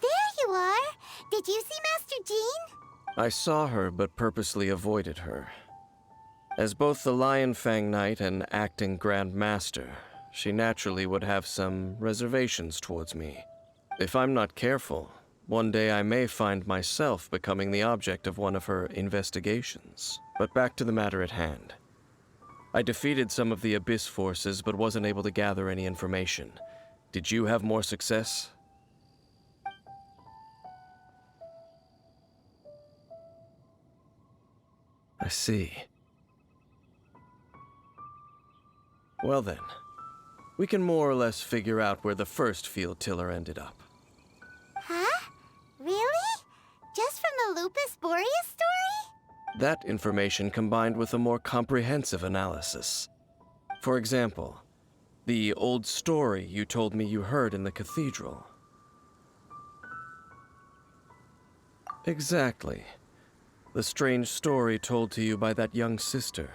There you are! Did you see Master Jean? I saw her, but purposely avoided her. As both the Lion Fang Knight and acting Grand Master, she naturally would have some reservations towards me. If I'm not careful, one day I may find myself becoming the object of one of her investigations. But back to the matter at hand. I defeated some of the Abyss forces, but wasn't able to gather any information. Did you have more success? I see. Well then, we can more or less figure out where the first field tiller ended up. Huh? Really? Just from the Lupus Boreas story? That information combined with a more comprehensive analysis. For example, the old story you told me you heard in the cathedral. Exactly. The strange story told to you by that young sister,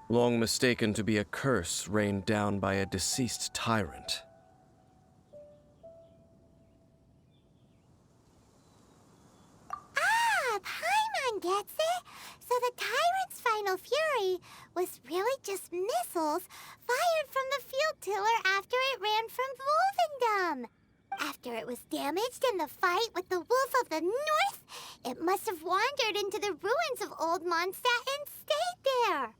long mistaken to be a curse rained down by a deceased tyrant. Ah, Paimon gets it! So the tyrant's final fury was really just missiles fired from the field tiller after it ran from Wolvendom. After it was damaged in the fight with the Wolf of the North, it must have wandered into the ruins of Old Mondstadt and stayed there.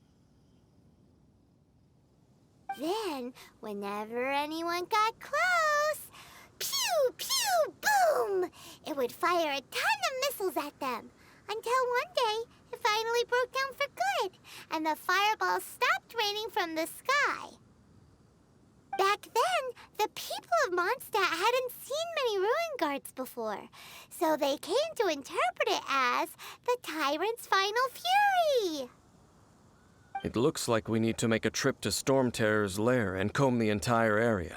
Then, whenever anyone got close, pew, pew, boom! It would fire a ton of missiles at them, until one day it finally broke down for good, and the fireballs stopped raining from the sky. Back then, the people of Mondstadt hadn't seen many ruin guards before, so they came to interpret it as the tyrant's final fury. It looks like we need to make a trip to Stormterror's lair and comb the entire area.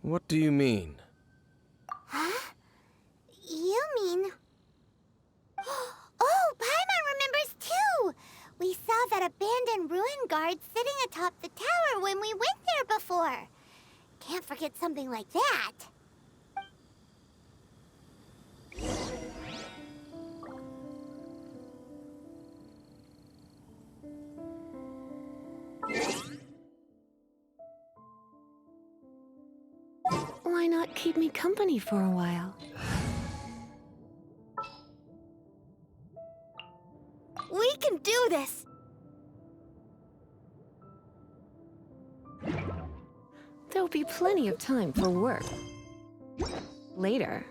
What do you mean? Huh? You mean... Oh, Paimon remembers too! We saw that abandoned ruin guard sitting atop the tower when we went there before. Can't forget something like that. Why not keep me company for a while? We can do this! There'll be plenty of time for work. Later.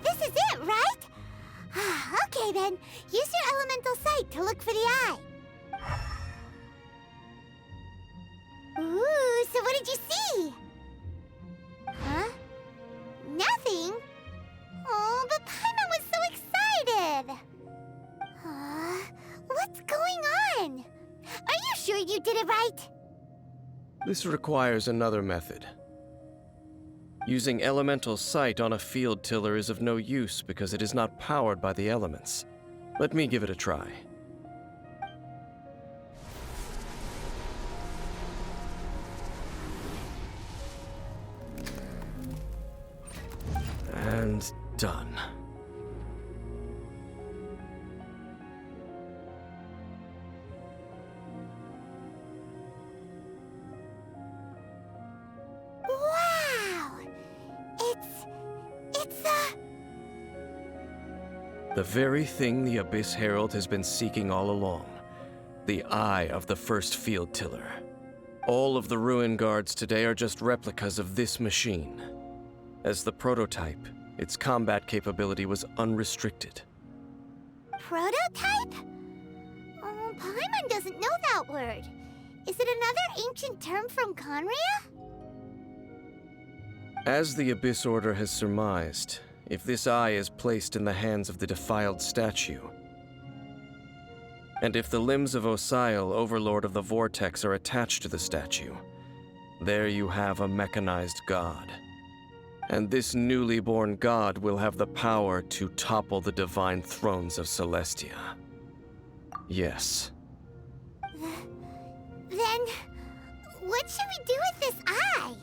This is it, right? Okay then, use your elemental sight to look for the eye. Ooh, so what did you see? Huh? Nothing? Oh, but Paimon was so excited. What's going on? Are you sure you did it right? This requires another method. Using elemental sight on a field tiller is of no use because it is not powered by the elements. Let me give it a try. done. Wow! It's The very thing the Abyss Herald has been seeking all along. The eye of the first field tiller. All of the ruin guards today are just replicas of this machine. As the prototype, its combat capability was unrestricted. prototype? Paimon doesn't know that word. Is it another ancient term from Conria? As the Abyss Order has surmised, if this eye is placed in the hands of the defiled statue, and if the limbs of Osial, Overlord of the Vortex, are attached to the statue, there you have a mechanized god. And this newly born god will have the power to topple the divine thrones of Celestia. Yes. Then, what should we do with this eye?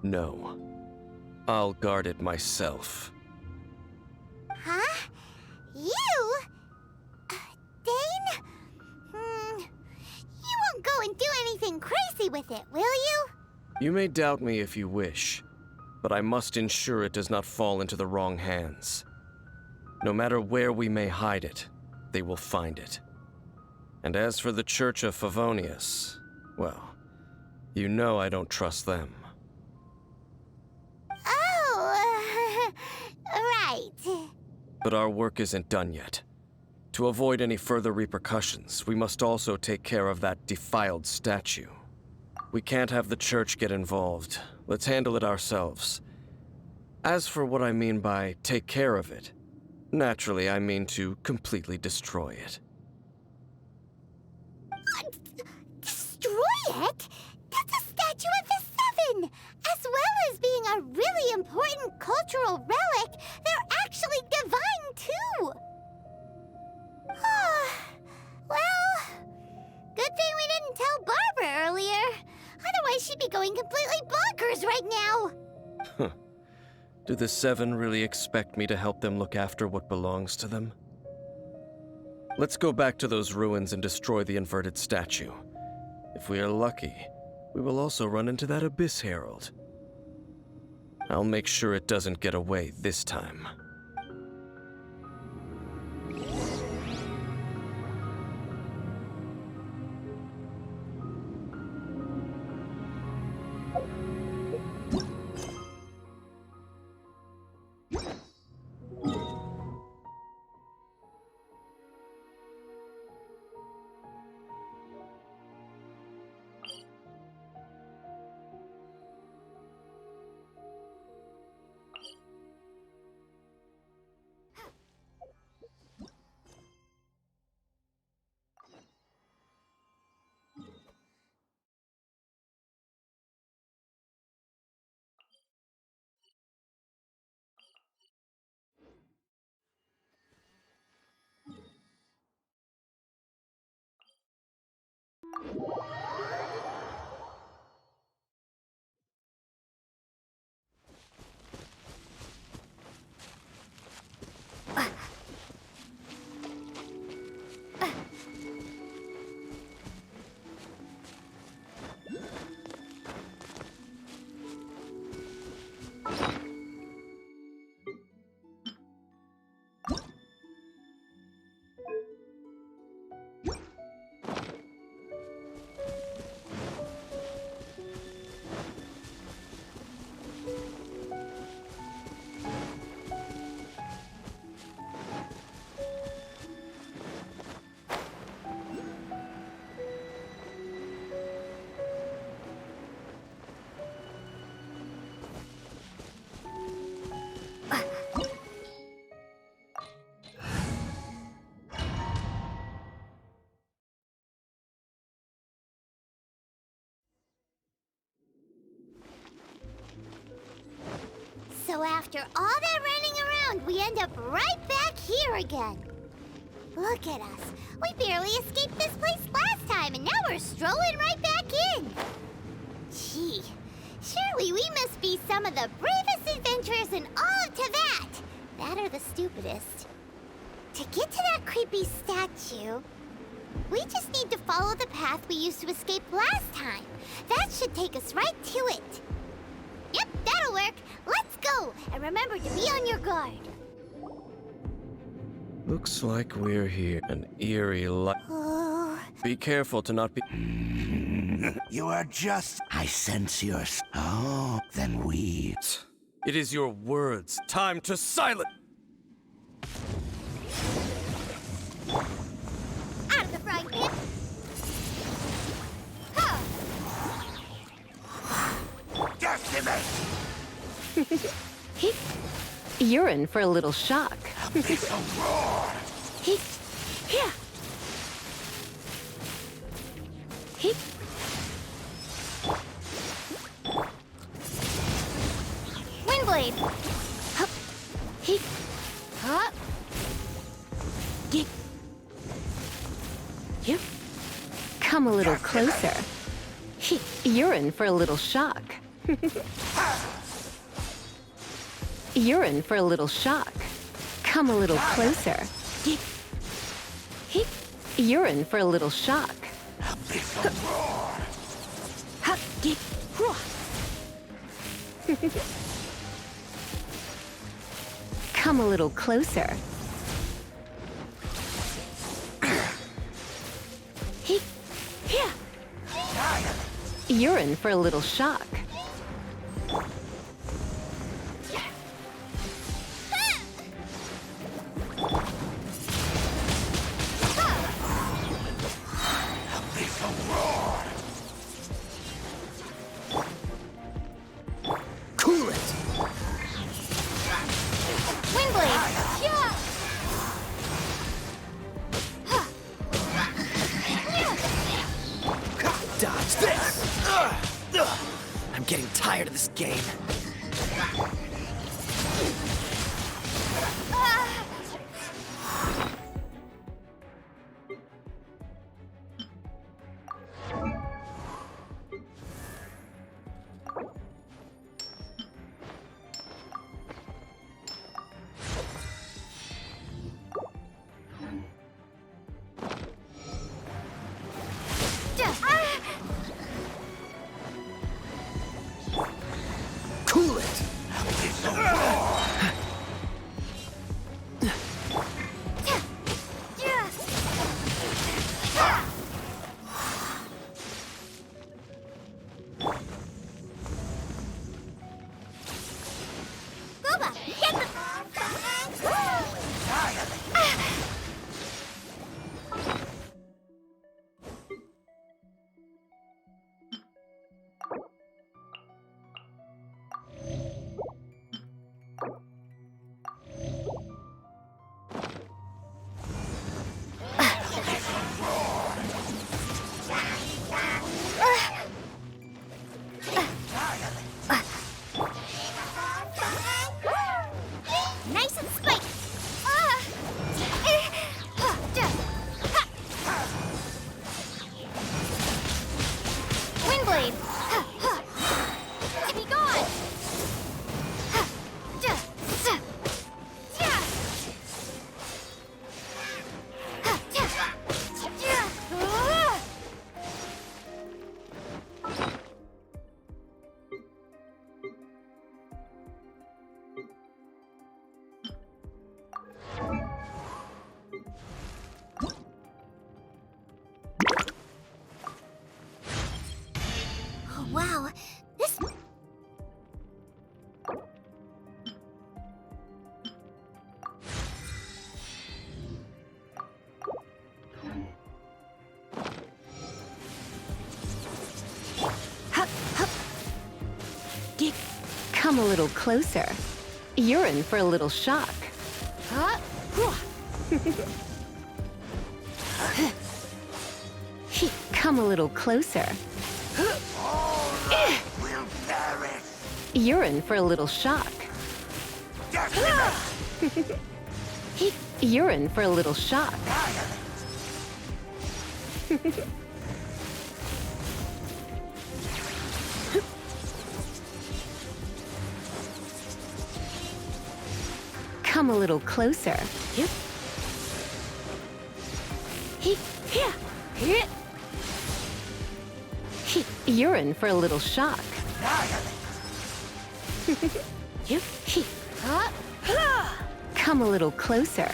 No. I'll guard it myself. Huh? You? Dane? You won't go and do anything crazy with it, will you? You may doubt me if you wish, but I must ensure it does not fall into the wrong hands. No matter where we may hide it, they will find it. And as for the Church of Favonius, well, you know I don't trust them. Oh, right. But our work isn't done yet. To avoid any further repercussions, we must also take care of that defiled statue. We can't have the church get involved. Let's handle it ourselves. As for what I mean by take care of it, naturally I mean to completely destroy it. Destroy it? That's a statue of the Seven! As well as being a really important cultural relic, they're actually divine too! Well, good thing we didn't tell Barbara earlier. Otherwise she'd be going completely bonkers right now! Do the Seven really expect me to help them look after what belongs to them? Let's go back to those ruins and destroy the inverted statue. If we are lucky, we will also run into that Abyss Herald. I'll make sure it doesn't get away this time. So after all that running around, we end up right back here again. Look at us. We barely escaped this place last time, and now we're strolling right back in. Gee, surely we must be some of the bravest adventurers adventurers in all of Teyvat. That are the stupidest. To get to that creepy statue, we just need to follow the path we used to escape last time. That should take us right to it. Yep, that'll work. Let's go, and remember to be on your guard. Looks like we're here. An eerie light. Oh. Be careful to not be. You are just... I sense your... Oh, then we... It is your words. Time to silence. Out of the frying pan. Huh. Decimate! You're in for a little shock. It's a roar! Yeah. Windblade. Hup. Huh? Yep. Come a little closer. You're in for a little shock. You're in for a little shock. Come a little closer. You're in for a little shock. It's a roar! Come a little closer. You're in for a little shock. It's a roar! Cool it. Windblade. Yeah. Dodge this! I'm getting tired of this game. Cool it. It's a roar! Boba, get the... Nice and spiky. Windblade. Be gone. Oh, wow. This... Come a little closer. You're in for a little shock. Come a little closer. Will perish! You're in for a little shock. Decimate! You're in for a little shock. Come a little closer. You're in for a little shock. Come a little closer.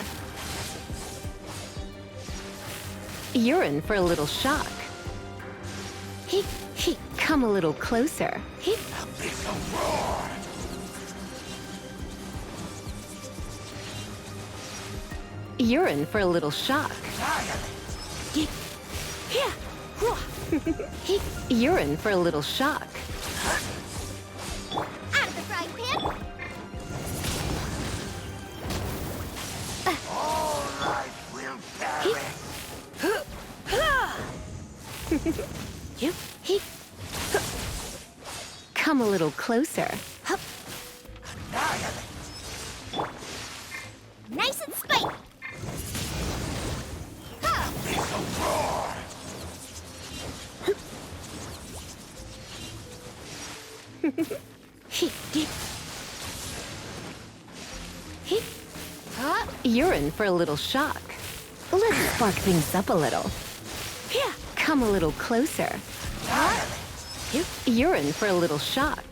You're in for a little shock. Come a little closer. You're in for a little shock. You're in for a little shock. Out of the frying pan. All life will perish. Come a little closer. Nice and spiky. You're in for a little shock. Let's spark things up a little. Come a little closer. You're in for a little shock.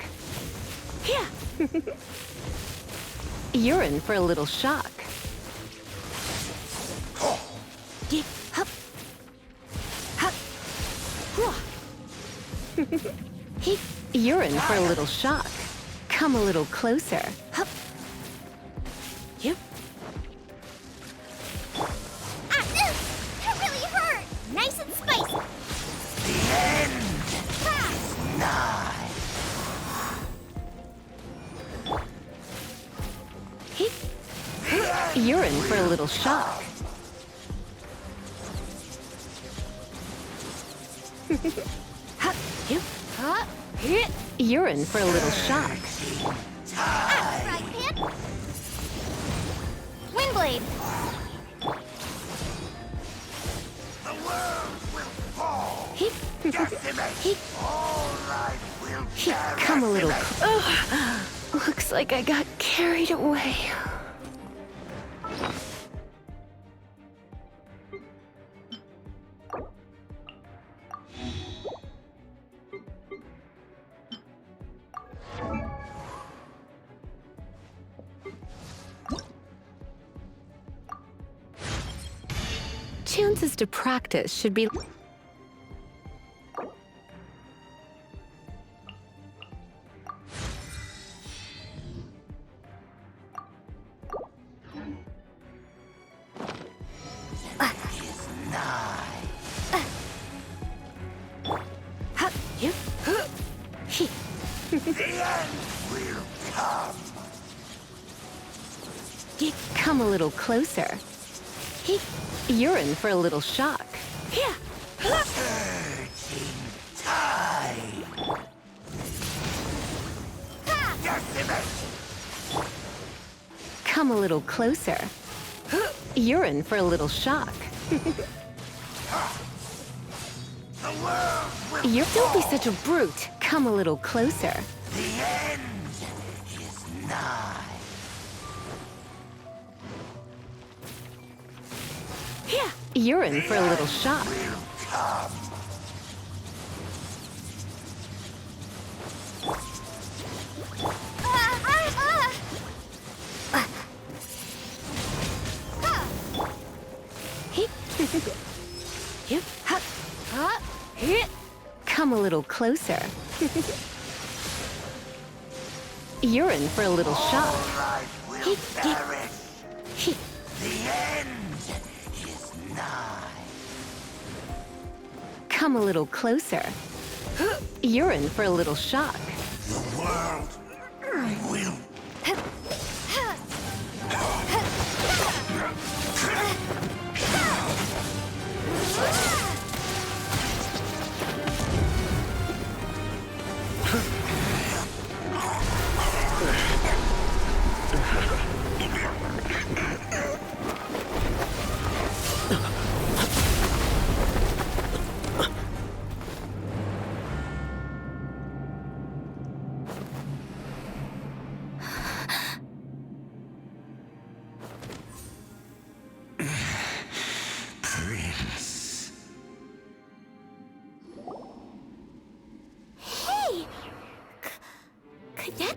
You're in for a little shock. You're in for a little shock. Come a little closer. That really hurt. Nice and spicy. The end is nigh. You're in for a little shock. You're in for a little shock. Out of the frying pan. Windblade. The world will fall. Decimate. All life will perish. Come a little. Looks like I got carried away. Chances to practice should be. Come a little closer. You're in for a little shock. Come a little closer. You're in for a little shock. Don't be such a brute. Come a little closer. The end is nigh. You're in for a little shock. Will come. Come a little closer. You're in for a little shock. Life will perish. The end is nigh. Come a little closer. You're in for a little shock. The world will.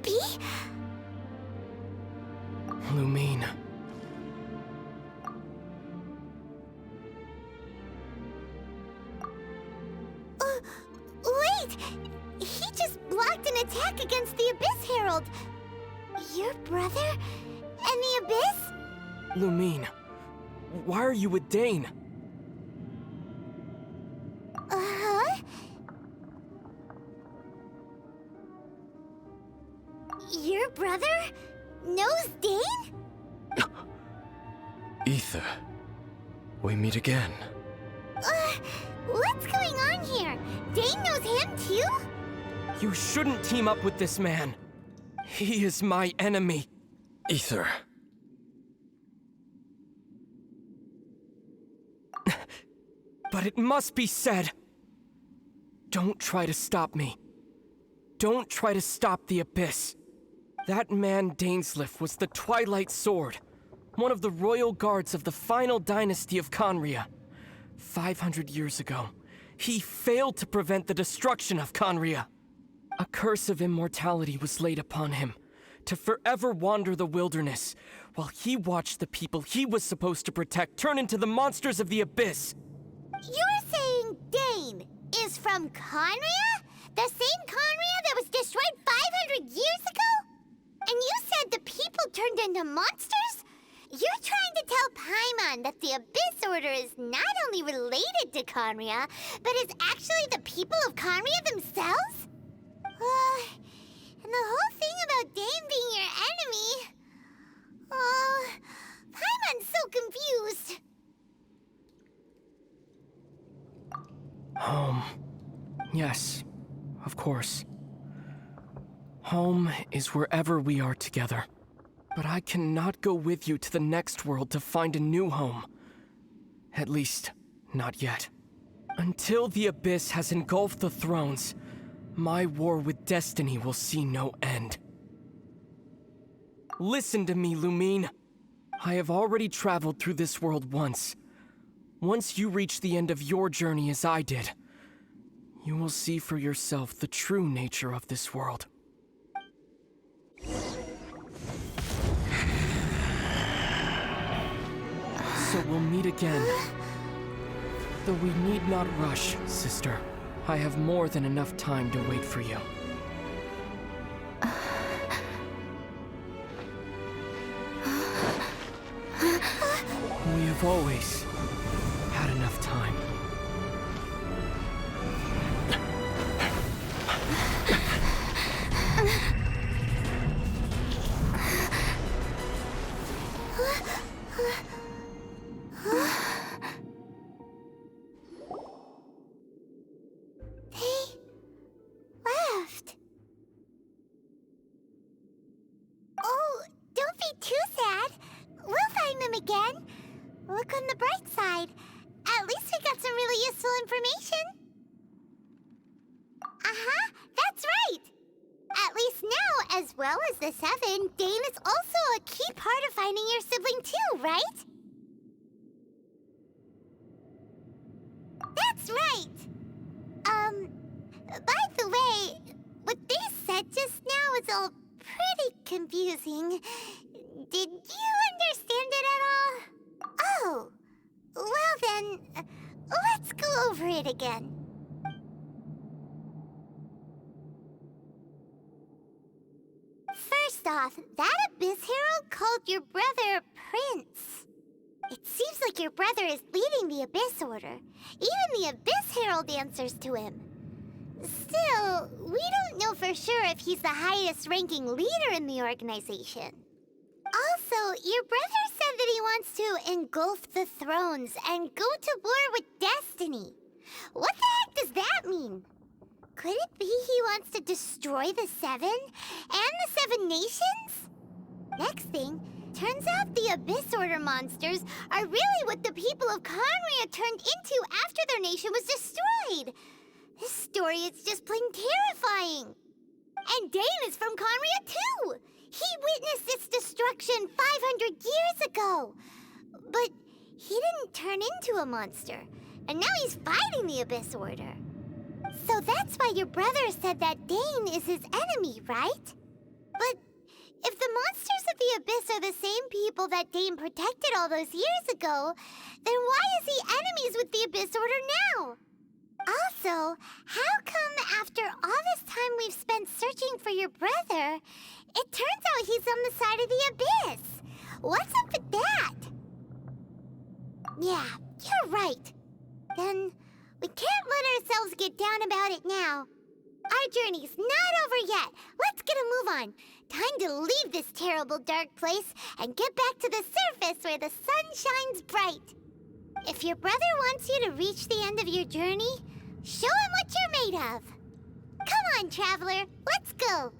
be? Lumine. Wait! He just blocked an attack against the Abyss Herald. Your brother and the Abyss? Lumine, why are you with Dane? Uh-huh. Your brother knows Dane? Ether, we meet again. What's going on here? Dane knows him too? You shouldn't team up with this man. He is my enemy. Ether. But it must be said. Don't try to stop me. Don't try to stop the Abyss. That man Dainsleif was the Twilight Sword, one of the royal guards of the final dynasty of Conria. 500 years ago, he failed to prevent the destruction of Conria. A curse of immortality was laid upon him, to forever wander the wilderness, while he watched the people he was supposed to protect turn into the monsters of the Abyss. You're saying Dane is from Conria? The same Conria that was destroyed 500 years ago? And you said the people turned into monsters? You're trying to tell Paimon that the Abyss Order is not only related to Conria, but is actually the people of Conria themselves? And the whole thing about Dane being your enemy... Paimon's so confused. Home. Yes, of course. Home is wherever we are together. But I cannot go with you to the next world to find a new home. At least, not yet. Until the Abyss has engulfed the thrones, my war with destiny will see no end. Listen to me, Lumine. I have already traveled through this world once. Once you reach the end of your journey as I did, you will see for yourself the true nature of this world. So we'll meet again. Though we need not rush, sister. I have more than enough time to wait for you. We have always had enough time. Look on the bright side. At least we got some really useful information. Uh-huh, that's right. At least now, as well as the Seven, Dane is also a key part of finding your sibling too, right? That's right. By the way, what they said just now is all pretty confusing. Did you understand it at all? Oh, well then, let's go over it again. First off, that Abyss Herald called your brother Prince. It seems like your brother is leading the Abyss Order. Even the Abyss Herald answers to him. Still, we don't know for sure if he's the highest-ranking leader in the organization. Also, your brother said that he wants to engulf the thrones and go to war with destiny. What the heck does that mean? Could it be he wants to destroy the Seven and the Seven Nations? Next thing, turns out the Abyss Order monsters are really what the people of Conria turned into after their nation was destroyed. This story is just plain terrifying. And Dane is from Conria too. He witnessed its destruction 500 years ago. But he didn't turn into a monster. And now he's fighting the Abyss Order. So that's why your brother said that Dane is his enemy, right? But If the monsters of the Abyss are the same people that Dane protected all those years ago, then why is he enemies with the Abyss Order now? Also, how come after all this time we've spent searching for your brother, it turns out he's on the side of the Abyss? What's up with that? Yeah, you're right. Then we can't let ourselves get down about it now. Our journey's not over yet. Let's get a move on. Time to leave this terrible dark place and get back to the surface where the sun shines bright. If your brother wants you to reach the end of your journey, show him what you're made of. Come on, traveler, let's go.